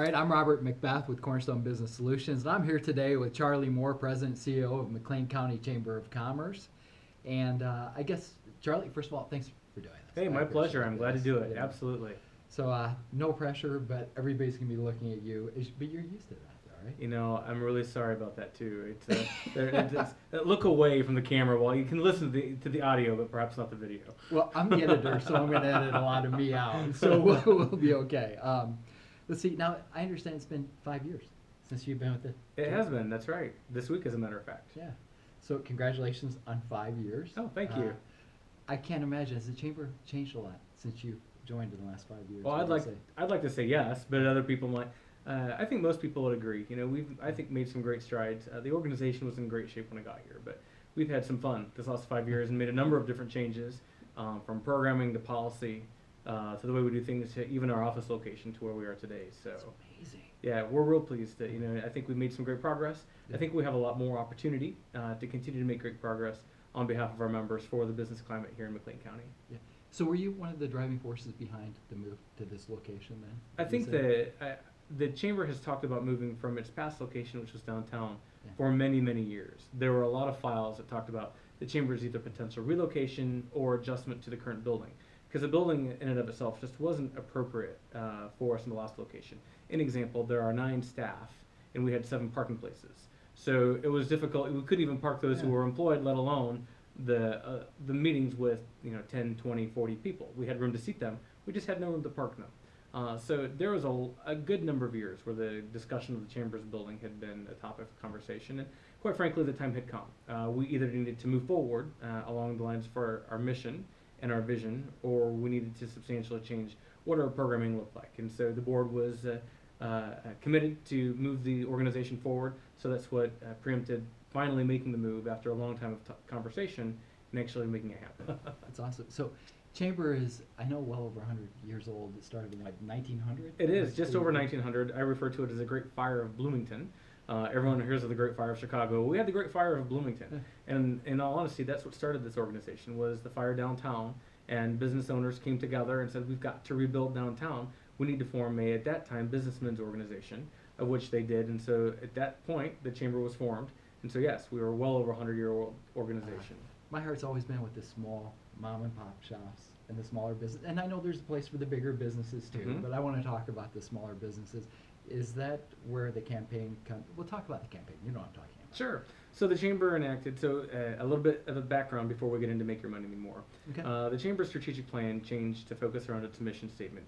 right, I'm Robert McBeath with Cornerstone Business Solutions, and I'm here today with Charlie Moore, President and CEO of McLean County Chamber of Commerce. And I guess, Charlie, first of all, thanks for doing this. Hey, my pleasure. I'm glad to do it. Absolutely. So no pressure, but everybody's going to be looking at you. But you're used to that, though, right? You know, I'm really sorry about that, too. It's look away from the camera while you can listen to the audio, but perhaps not the video. Well, I'm the editor, so I'm going to edit a lot of me out, so we'll be okay. Let's see. Now, I understand it's been 5 years since you've been with it. It has been. That's right. This week, as a matter of fact. Yeah. So congratulations on 5 years. Oh, thank you. I can't imagine. Has the chamber changed a lot since you joined in the last 5 years? Well, I'd like to say yes, but other people might. I think most people would agree. You know, I think made some great strides. The organization was in great shape when I got here, but we've had some fun this last 5 years and made a number of different changes, from programming to policy, to the way we do things, to even our office location to where we are today. So that's amazing. Yeah, we're real pleased that, I think we've made some great progress. Yeah. I think we have a lot more opportunity to continue to make great progress on behalf of our members for the business climate here in McLean County. Yeah. So were you one of the driving forces behind the move to this location then? I think the chamber has talked about moving from its past location, which was downtown, for many, many years. There were a lot of files that talked about the chamber's either potential relocation or adjustment to the current building, because the building in and of itself just wasn't appropriate for us in the last location. An example, there are 9 staff, and we had 7 parking places. So it was difficult. We couldn't even park those who were employed, let alone the meetings with 10, 20, 40 people. We had room to seat them. We just had no room to park them. So there was a good number of years where the discussion of the chamber's building had been a topic of conversation, and quite frankly, the time had come. We either needed to move forward along the lines for our mission and our vision, or we needed to substantially change what our programming looked like. And so the board was committed to move the organization forward. So that's what preempted finally making the move after a long time of conversation and actually making it happen. That's awesome. So chamber is, I know, well over 100 years old. It started in like 1900? It is, just over 1900. I refer to it as the Great Fire of Bloomington. Everyone hears of the Great Fire of Chicago. We had the Great Fire of Bloomington. And in all honesty, that's what started this organization, was the fire downtown. And business owners came together and said, we've got to rebuild downtown. We need to form at that time, businessmen's organization, of which they did. And so at that point, the chamber was formed. And so yes, we were well over 100-year-old organization. My heart's always been with the small mom and pop shops and the smaller business. And I know there's a place for the bigger businesses too, but I want to talk about the smaller businesses. Is that where the campaign comes? We'll talk about the campaign. You know what I'm talking about. Sure. So the chamber enacted, a little bit of a background before we get into Make Your Money Mean More. Okay. The chamber's strategic plan changed to focus around its mission statement.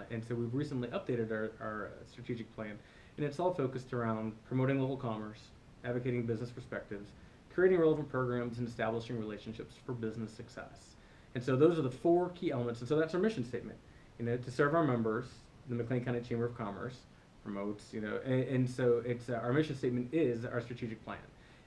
And so we've recently updated our strategic plan. And it's all focused around promoting local commerce, advocating business perspectives, creating relevant programs, and establishing relationships for business success. And so those are the 4 key elements. And so that's our mission statement. To serve our members, the McLean County Chamber of Commerce promotes, and so it's our mission statement is our strategic plan.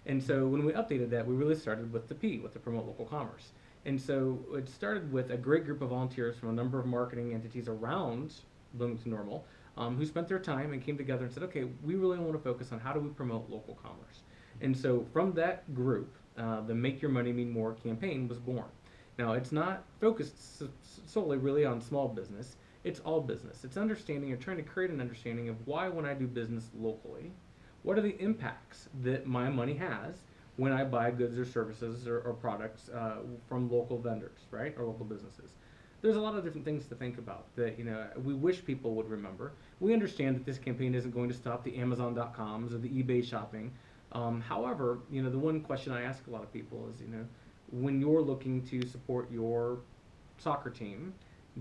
And so when we updated that, we really started with the P, with the promote local commerce. And so it started with a great group of volunteers from a number of marketing entities around Bloomington Normal, who spent their time and came together and said, okay, we really want to focus on how do we promote local commerce. And so from that group, the Make Your Money Mean More campaign was born. Now, it's not focused solely really on small business. It's all business. It's understanding or trying to create an understanding of why, when I do business locally, what are the impacts that my money has when I buy goods or services or products from local vendors, right, or local businesses. There's a lot of different things to think about that we wish people would remember. We understand that this campaign isn't going to stop the Amazon.coms or the eBay shopping. However, the one question I ask a lot of people is, when you're looking to support your soccer team,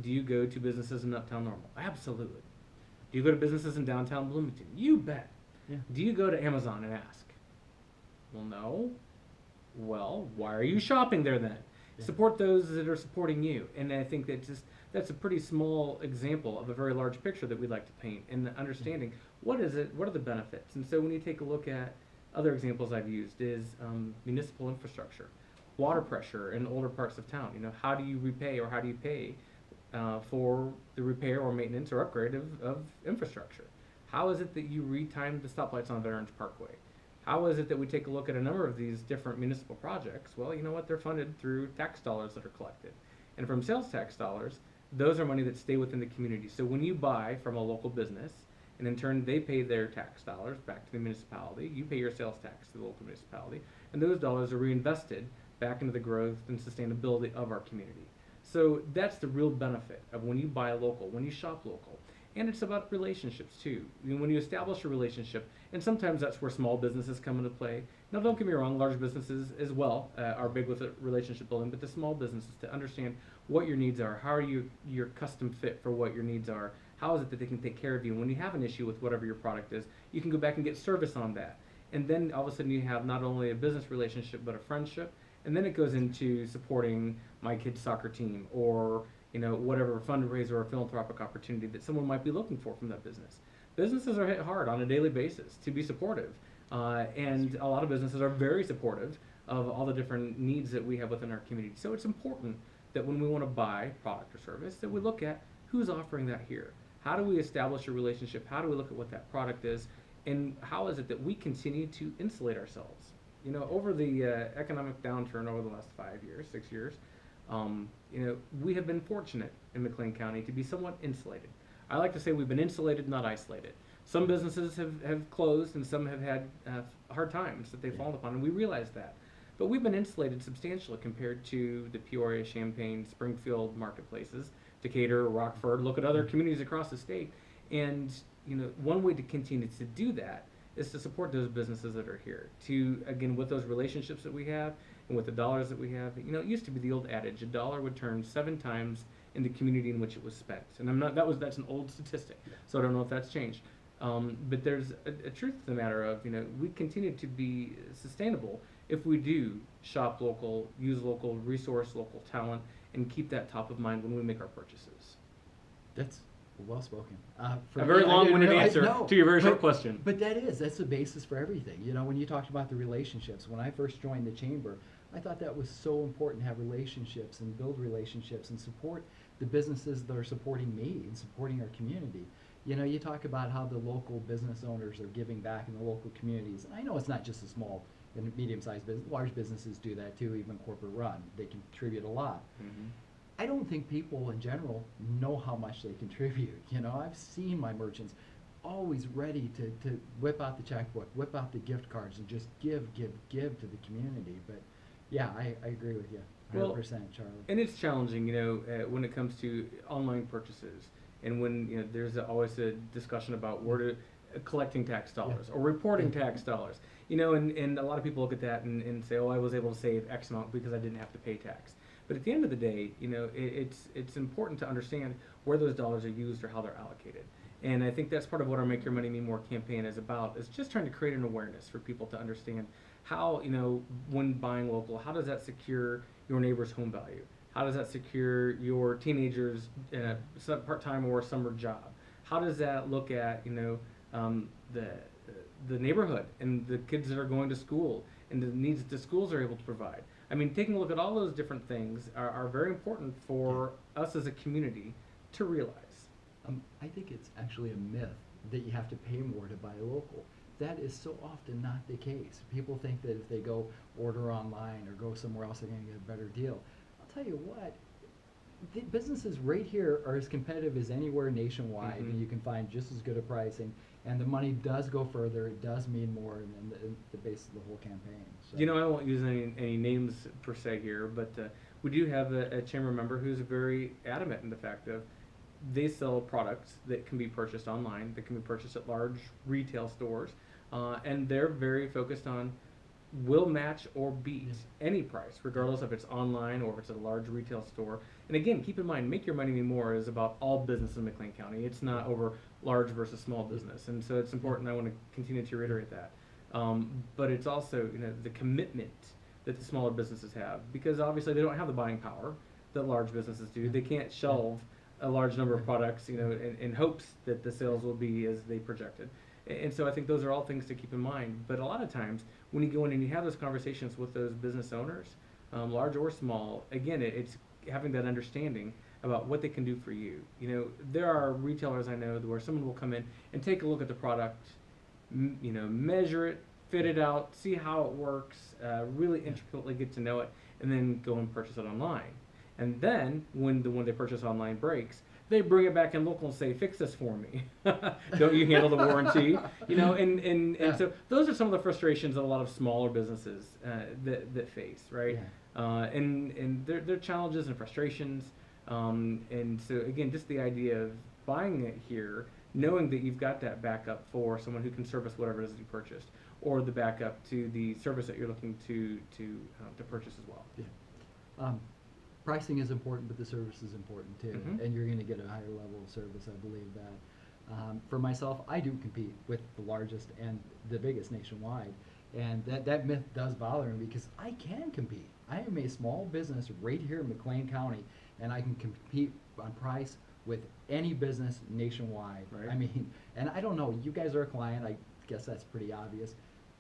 do you go to businesses in Uptown Normal? Absolutely. Do you go to businesses in downtown Bloomington? You bet. Yeah. Do you go to Amazon and ask? Well, no. Well, why are you shopping there then? Yeah. Support those that are supporting you. And I think that's a pretty small example of a very large picture that we'd like to paint, and understanding what is it, what are the benefits. And so when you take a look at other examples I've used is municipal infrastructure, water pressure in older parts of town. How do you repay or how do you pay for the repair or maintenance or upgrade of infrastructure? How is it that you retime the stoplights on Veterans Parkway? How is it that we take a look at a number of these different municipal projects? Well, you know what? They're funded through tax dollars that are collected. And from sales tax dollars, those are money that stay within the community. So when you buy from a local business and in turn they pay their tax dollars back to the municipality. You pay your sales tax to the local municipality, and those dollars are reinvested back into the growth and sustainability of our community. So that's the real benefit of when you buy local, when you shop local. And it's about relationships too. When you establish a relationship, and sometimes that's where small businesses come into play. Now, don't get me wrong, large businesses as well are big with relationship building, but the small businesses, to understand what your needs are, how are you're custom fit for what your needs are, how is it that they can take care of you. When you have an issue with whatever your product is, you can go back and get service on that. And then all of a sudden you have not only a business relationship, but a friendship. And then it goes into supporting my kid's soccer team, or whatever fundraiser or philanthropic opportunity that someone might be looking for from that business. Businesses are hit hard on a daily basis to be supportive, and a lot of businesses are very supportive of all the different needs that we have within our community. So it's important that when we want to buy product or service, that we look at who's offering that here. How do we establish a relationship? How do we look at what that product is? And how is it that we continue to insulate ourselves? Over the economic downturn over the last 5 years, 6 years, we have been fortunate in McLean County to be somewhat insulated. I like to say we've been insulated, not isolated. Some businesses have closed and some have had hard times that they've fallen upon, and we realize that. But we've been insulated substantially compared to the Peoria, Champaign, Springfield marketplaces, Decatur, Rockford. Look at other communities across the state. And one way to continue to do that is to support those businesses that are here. To, again, with those relationships that we have and with the dollars that we have, it used to be the old adage, a dollar would turn 7 times in the community in which it was spent. And that's an old statistic, so I don't know if that's changed. But there's a truth to the matter of, we continue to be sustainable if we do shop local, use local, resource local talent, and keep that top of mind when we make our purchases. That's well spoken. A very long-winded answer to your very short question. But that's the basis for everything. When you talked about the relationships, when I first joined the chamber, I thought that was so important to have relationships and build relationships and support the businesses that are supporting me and supporting our community. You talk about how the local business owners are giving back in the local communities. And I know it's not just the small and medium-sized business. Large businesses do that too, even corporate run. They contribute a lot. Mm-hmm. I don't think people in general know how much they contribute. I've seen my merchants always ready to whip out the checkbook, whip out the gift cards, and just give to the community. But yeah, I agree with you 100%, Charlie. And it's challenging, when it comes to online purchases, and when there's always a discussion about where to collecting tax dollars or reporting tax dollars. And a lot of people look at that and say, oh, I was able to save X amount because I didn't have to pay tax. But at the end of the day, it's important to understand where those dollars are used or how they're allocated. And I think that's part of what our Make Your Money Mean More campaign is about, is just trying to create an awareness for people to understand how, when buying local, how does that secure your neighbor's home value? How does that secure your teenager's part-time or summer job? How does that look at, the neighborhood and the kids that are going to school and the needs that the schools are able to provide? I mean, taking a look at all those different things are very important for us as a community to realize. I think it's actually a myth that you have to pay more to buy local. That is so often not the case. People think that if they go order online or go somewhere else, they're going to get a better deal. I'll tell you what, the businesses right here are as competitive as anywhere nationwide, and you can find just as good a pricing. And the money does go further. It does mean more than the base of the whole campaign. So. I won't use any names per se here, but we do have a chamber member who's very adamant in the fact of they sell products that can be purchased online, that can be purchased at large retail stores, and they're very focused on will match or beat any price, regardless if it's online or if it's at a large retail store. And again, keep in mind, Make Your Money Mean More is about all business in McLean County. It's not over large versus small business, and so it's important. I want to continue to reiterate that. But it's also the commitment that the smaller businesses have, because obviously they don't have the buying power that large businesses do. They can't shelve a large number of products, in hopes that the sales will be as they projected. And so I think those are all things to keep in mind. But a lot of times when you go in and you have those conversations with those business owners, large or small, again, it's having that understanding about what they can do for you. There are retailers I know where someone will come in and take a look at the product, measure it, fit it out, see how it works, really intricately get to know it, and then go and purchase it online. And then when the one they purchase online breaks, they bring it back in local and say, fix this for me. Don't you handle the warranty? You know, and so those are some of the frustrations that a lot of smaller businesses that face, right? And their challenges and frustrations. And so again, just the idea of buying it here, knowing that you've got that backup for someone who can service whatever it is that you purchased, or the backup to the service that you're looking to purchase as well. Pricing is important, but the service is important too, and you're going to get a higher level of service. I believe that. For myself, I do compete with the largest and the biggest nationwide, and that myth does bother me because I can compete. I am a small business right here in McLean County, and I can compete on price with any business nationwide. Right. I mean, and I don't know, you guys are a client, I guess that's pretty obvious.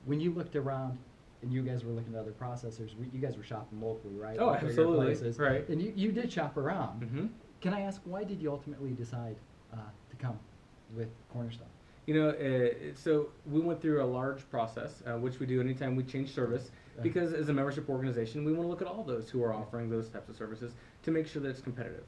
When you looked around and you guys were looking at other processors, you guys were shopping locally, right? Oh, Like bigger absolutely. places. Right. And you did shop around. Mm-hmm. Can I ask, why did you ultimately decide to come with Cornerstone? You know, so we went through a large process, which we do anytime we change service, because as a membership organization, we want to look at all those who are offering those types of services to make sure that it's competitive.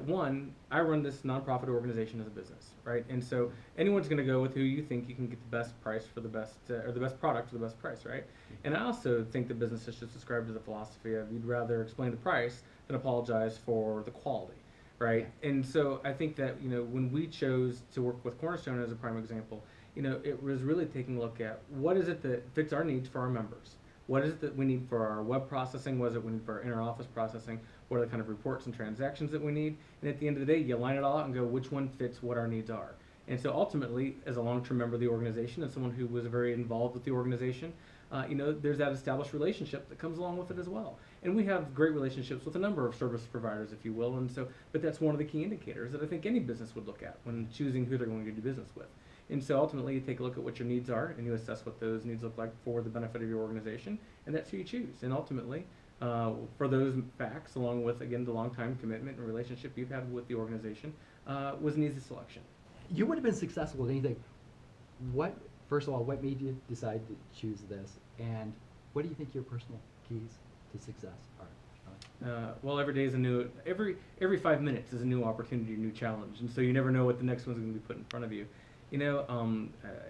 One, I run this nonprofit organization as a business, right? And so anyone's going to go with who you think you can get the best price for the best, or the best product for the best price, right? And I also think that businesses should subscribe to the philosophy of you'd rather explain the price than apologize for the quality, right? And so I think that, you know, when we chose to work with Cornerstone as a prime example, you know, it was really taking a look at what is it that fits our needs for our members. What is it that we need for our web processing? What is it we need for our inter-office processing? What are the kind of reports and transactions that we need? And at the end of the day, you line it all out and go, which one fits what our needs are? And so ultimately, as a long-term member of the organization and someone who was very involved with the organization, you know, there's that established relationship that comes along with it as well. And we have great relationships with a number of service providers, if you will. And so, but that's one of the key indicators that I think any business would look at when choosing who they're going to do business with. And so ultimately, you take a look at what your needs are, and you assess what those needs look like for the benefit of your organization, and that's who you choose. And ultimately, for those facts, along with, again, the long-time commitment and relationship you've had with the organization, was an easy selection. You would have been successful with anything. First of all, what made you decide to choose this? And what do you think your personal keys to success are? Well, every day is a new, every 5 minutes is a new opportunity, a new challenge. And so you never know what the next one's going to be put in front of you. You know,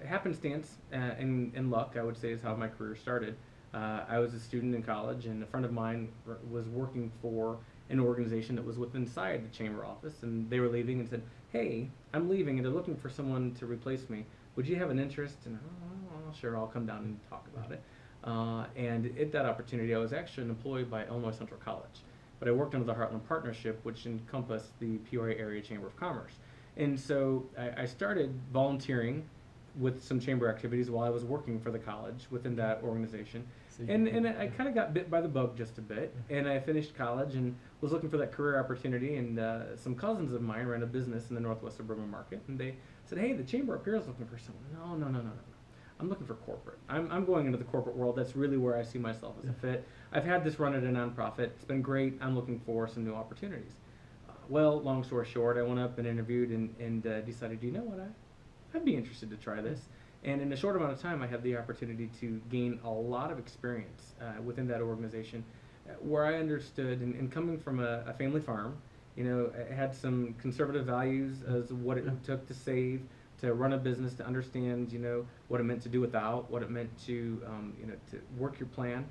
happenstance and luck, I would say, is how my career started. I was a student in college, and a friend of mine was working for an organization that was inside the chamber office, and they were leaving and said, hey, I'm leaving, and they're looking for someone to replace me. Would you have an interest? And sure, I'll come down and talk about it. And at that opportunity, I was actually an employee by Illinois Central College, but I worked under the Heartland Partnership, which encompassed the Peoria Area Chamber of Commerce. And so I started volunteering with some chamber activities while I was working for the college within that organization. So and I kind of got bit by the bug just a bit. And I finished college and was looking for that career opportunity. And some cousins of mine ran a business in the Northwest Suburban market. And they said, hey, the chamber up here is looking for someone. No. I'm looking for corporate. I'm going into the corporate world. That's really where I see myself as a fit. I've had this run at a nonprofit. It's been great. I'm looking for some new opportunities. Well, long story short, I went up and interviewed and decided, you know what, I'd be interested to try this. And in a short amount of time, I had the opportunity to gain a lot of experience within that organization, where I understood, and coming from a family farm, you know, I had some conservative values as what it took to save, to run a business, to understand, you know, what it meant to do without, what it meant to, you know, to work your plan.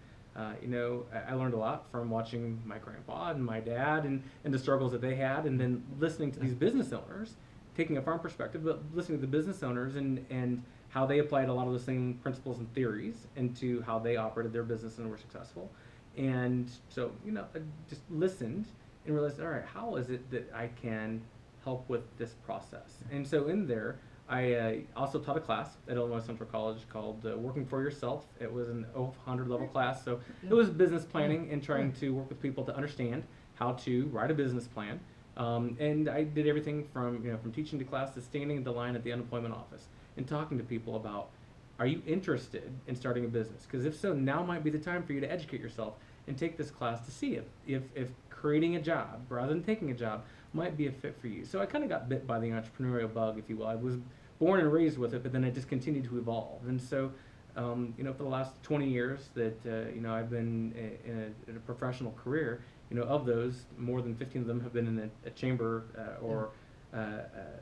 You know, I learned a lot from watching my grandpa and my dad and the struggles that they had, and then listening to these business owners, taking a farm perspective, but listening to the business owners and how they applied a lot of the same principles and theories into how they operated their business and were successful. And so, you know, I just listened and realized, all right, how is it that I can help with this process? And so in there, I also taught a class at Illinois Central College called Working for Yourself. It was an 100 level class, so it was business planning and trying to work with people to understand how to write a business plan. And I did everything from, you know, from teaching the class to standing in the line at the unemployment office and talking to people about, are you interested in starting a business? Because if so, now might be the time for you to educate yourself and take this class to see if creating a job rather than taking a job might be a fit for you. So I kind of got bit by the entrepreneurial bug, if you will. I was born and raised with it, but then it just continued to evolve. And so, you know, for the last 20 years that, you know, I've been in a professional career, you know, of those, more than 15 of them have been in a chamber or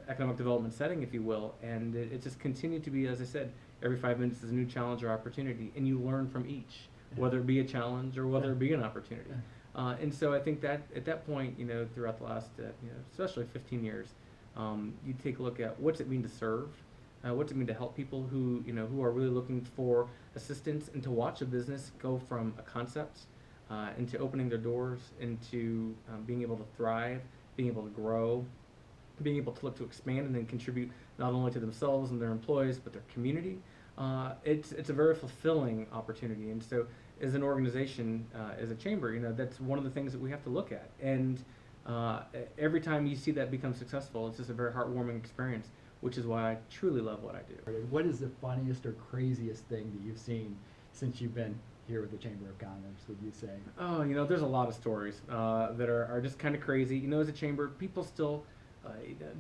economic development setting, if you will, and it's just continued to be, as I said, every 5 minutes is a new challenge or opportunity, and you learn from each, whether it be a challenge or whether it be an opportunity. And so I think that at that point, throughout the last, especially 15 years, you take a look at what's it mean to serve, what's it mean to help people who are really looking for assistance, and to watch a business go from a concept into opening their doors, into being able to thrive, being able to grow, being able to look to expand and then contribute not only to themselves and their employees, but their community. It's a very fulfilling opportunity. And so as an organization, as a chamber, that's one of the things that we have to look at. And every time you see that become successful, it's just a very heartwarming experience, which is why I truly love what I do. What is the funniest or craziest thing that you've seen since you've been here with the Chamber of Commerce, would you say? Oh, there's a lot of stories that are just kind of crazy. As a chamber, people still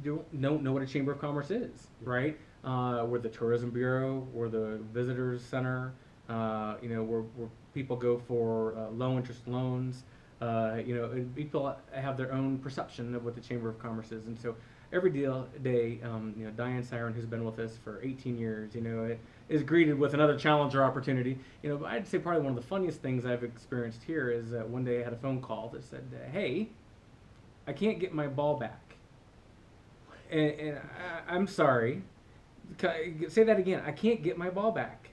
don't know what a Chamber of Commerce is, right? We're the Tourism Bureau, we're the Visitors Center, where people go for low interest loans. People have their own perception of what the Chamber of Commerce is, and so every day, Diane Siren, who's been with us for 18 years, is greeted with another challenge or opportunity. But I'd say probably one of the funniest things I've experienced here is one day I had a phone call that said, "Hey, I can't get my ball back." And I'm sorry. Say that again. I can't get my ball back.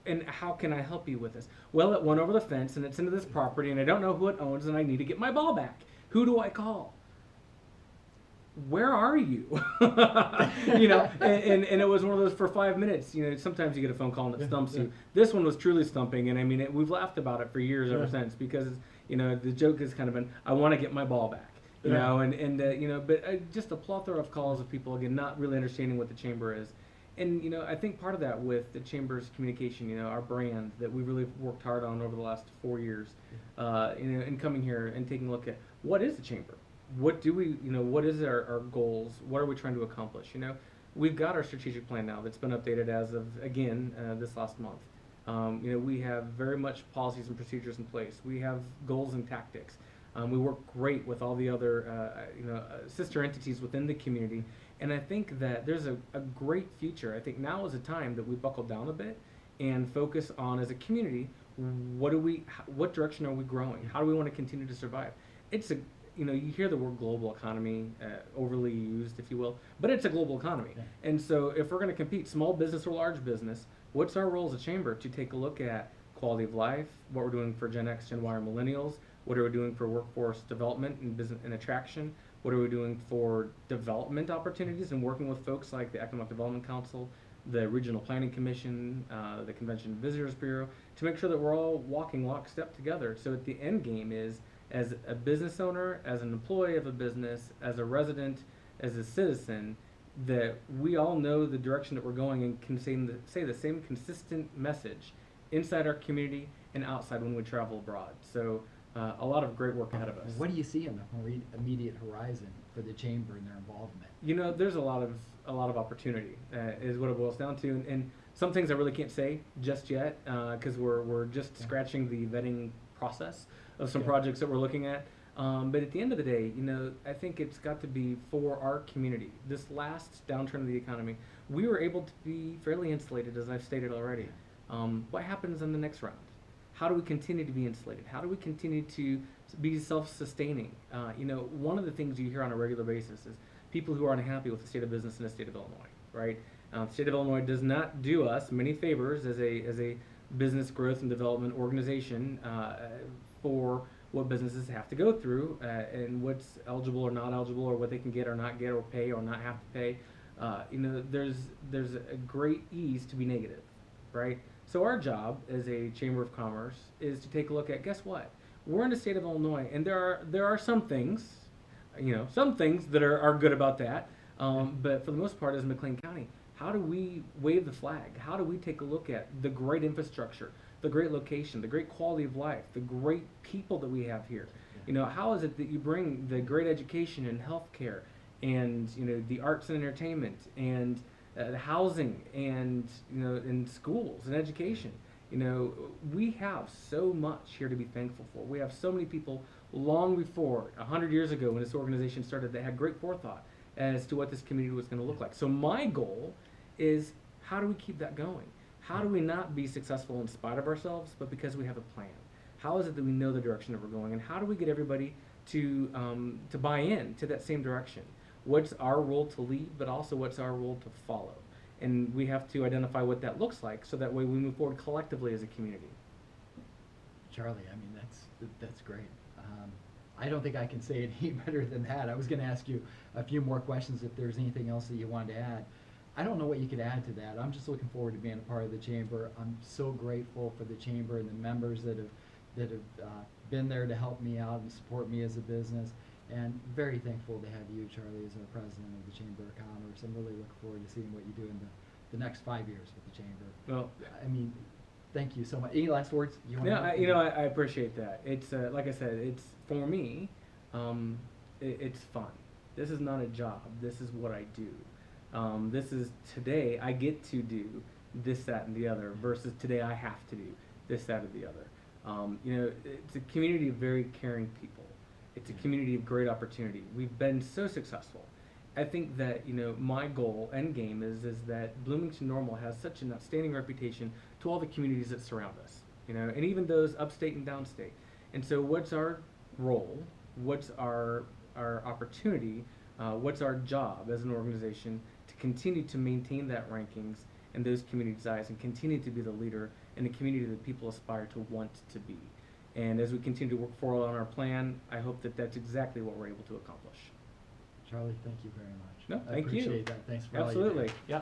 And how can I help you with this? Well, it went over the fence and it's into this property and I don't know who it owns and I need to get my ball back. Who do I call? Where are you? And it was one of those for 5 minutes. Sometimes you get a phone call and it stumps you. This one was truly stumping, and I mean, we've laughed about it for years ever since, because the joke has kind of been, I want to get my ball back. But just a plethora of calls of people again not really understanding what the chamber is. And I think part of that with the chamber's communication, our brand that we really worked hard on over the last 4 years, and coming here and taking a look at what is the chamber, what do we, what is our goals, what are we trying to accomplish? We've got our strategic plan now that's been updated as of again this last month. We have very much policies and procedures in place. We have goals and tactics. We work great with all the other sister entities within the community. And I think that there's a great future. I think now is a time that we buckle down a bit and focus on, as a community, what direction are we growing? How do we want to continue to survive? You hear the word global economy overly used, if you will, but it's a global economy. Yeah. And so if we're going to compete, small business or large business, what's our role as a chamber to take a look at quality of life, what we're doing for Gen X, Gen Y, or millennials, what are we doing for workforce development and business and attraction? What are we doing for development opportunities and working with folks like the Economic Development Council, the Regional Planning Commission, the Convention and Visitors Bureau, to make sure that we're all walking lockstep together. So at the end game is, as a business owner, as an employee of a business, as a resident, as a citizen, that we all know the direction that we're going and can say the same consistent message inside our community and outside when we travel abroad. So a lot of great work ahead of us. What do you see on the immediate horizon for the chamber and their involvement? There's a lot of opportunity, is what it boils down to, and some things I really can't say just yet, because we're just scratching the vetting process of some projects that we're looking at. But at the end of the day, I think it's got to be for our community. This last downturn of the economy, we were able to be fairly insulated, as I've stated already. What happens in the next round? How do we continue to be insulated? How do we continue to be self-sustaining? One of the things you hear on a regular basis is people who are unhappy with the state of business in the state of Illinois, right? The state of Illinois does not do us many favors as a business growth and development organization for what businesses have to go through and what's eligible or not eligible, or what they can get or not get, or pay or not have to pay. There's a great ease to be negative, right? So our job as a Chamber of Commerce is to take a look at, guess what? We're in the state of Illinois, and there are some things, that are good about that. But for the most part, as McLean County, how do we wave the flag? How do we take a look at the great infrastructure, the great location, the great quality of life, the great people that we have here? How is it that you bring the great education and healthcare, and the arts and entertainment, and the housing, and in schools and education? We have so much here to be thankful for. We have so many people long before, 100 years ago when this organization started, they had great forethought as to what this community was going to look like. So my goal is, how do we keep that going? How do we not be successful in spite of ourselves, but because we have a plan? How is it that we know the direction that we're going, and how do we get everybody to buy in to that same direction? What's our role to lead, but also what's our role to follow? And we have to identify what that looks like, so that way we move forward collectively as a community. Charlie, I mean, that's great. I don't think I can say it any better than that. I was going to ask you a few more questions if there's anything else that you wanted to add. I don't know what you could add to that. I'm just looking forward to being a part of the chamber. I'm so grateful for the chamber and the members that have been there to help me out and support me as a business, and very thankful to have you, Charlie, as our president of the Chamber of Commerce. I'm really looking forward to seeing what you do in the next 5 years with the chamber. Well, I mean, thank you so much. Any last words you want yeah, to I appreciate that. It's like I said, it's for me. It's fun. This is not a job. This is what I do. This is today I get to do this, that, and the other, versus today I have to do this, that, or the other. It's a community of very caring people. It's a community of great opportunity. We've been so successful. I think that my goal, end game, is that Bloomington Normal has such an outstanding reputation to all the communities that surround us, and even those upstate and downstate. And so, what's our role? What's our opportunity? What's our job as an organization to continue to maintain that rankings in those communities' eyes and continue to be the leader in the community that people aspire to want to be? And as we continue to work forward on our plan, I hope that that's exactly what we're able to accomplish. Charlie, thank you very much. No, I thank you. appreciate that. Thanks for Absolutely. all you do. Yeah.